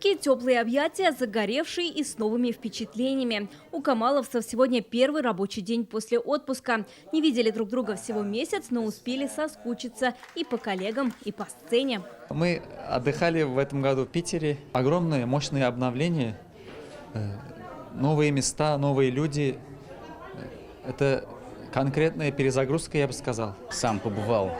Улыбки, теплые объятия, загоревшие и с новыми впечатлениями. У камаловцев сегодня первый рабочий день после отпуска. Не видели друг друга всего месяц, но успели соскучиться и по коллегам, и по сцене. Мы отдыхали в этом году в Питере. Огромные, мощные обновления, новые места, новые люди. Это конкретная перезагрузка, я бы сказал. Сам побывал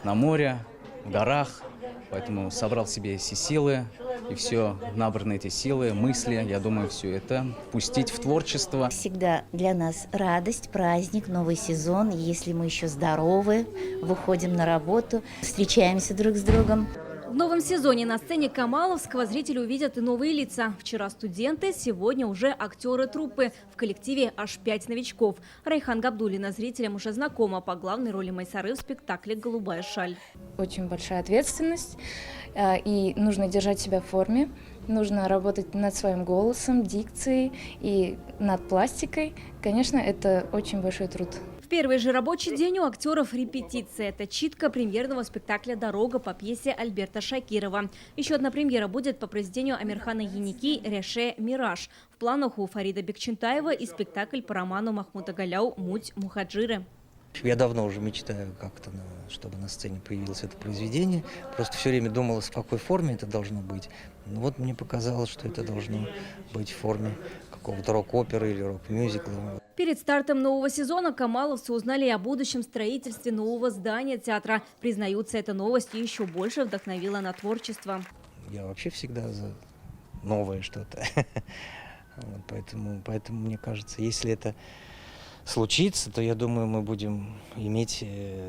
на море, в горах, поэтому собрал в себе все силы. И все, набраны эти силы, мысли, я думаю, все это пустить в творчество. Всегда для нас радость, праздник, новый сезон. Если мы еще здоровы, выходим на работу, встречаемся друг с другом. В новом сезоне на сцене Камаловского зрители увидят и новые лица. Вчера студенты, сегодня уже актеры труппы. В коллективе аж 5 новичков. Райхан Габдуллина зрителям уже знакома по главной роли Майсары в спектакле «Голубая шаль». Очень большая ответственность, и нужно держать себя в форме. Нужно работать над своим голосом, дикцией и над пластикой. Конечно, это очень большой труд. В первый же рабочий день у актеров репетиция. Это читка премьерного спектакля «Дорога» по пьесе Альберта Шакирова. Еще одна премьера будет по произведению Амирхана Еники «Реше Мираж». В планах у Фарида Бекчентаева и спектакль по роману Махмуда Галяу «Муть Мухаджиры». Я давно уже мечтаю как-то, чтобы на сцене появилось это произведение. Просто все время думала, в какой форме это должно быть. Но вот мне показалось, что это должно быть в форме какого-то рок-оперы или рок-мюзикла. Перед стартом нового сезона камаловцы узнали и о будущем строительстве нового здания театра. Признаются, эта новость еще больше вдохновила на творчество. Я вообще всегда за новое что-то. Поэтому мне кажется, если это случится, то, я думаю, мы будем иметь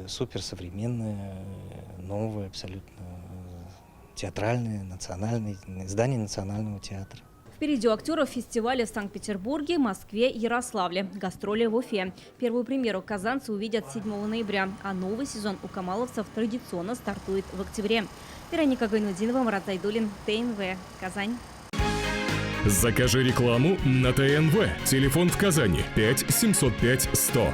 суперсовременное, новое, абсолютно театральное, национальное здание Национального театра. Впереди у актеров фестиваля в Санкт-Петербурге, Москве, Ярославле, гастроли в Уфе. Первую премьеру казанцы увидят 7 ноября, а новый сезон у камаловцев традиционно стартует в октябре. Вероника Гайнудинова, Марат Зайдуллин, ТНВ, Казань. Закажи рекламу на ТНВ. Телефон в Казани 5 705 100.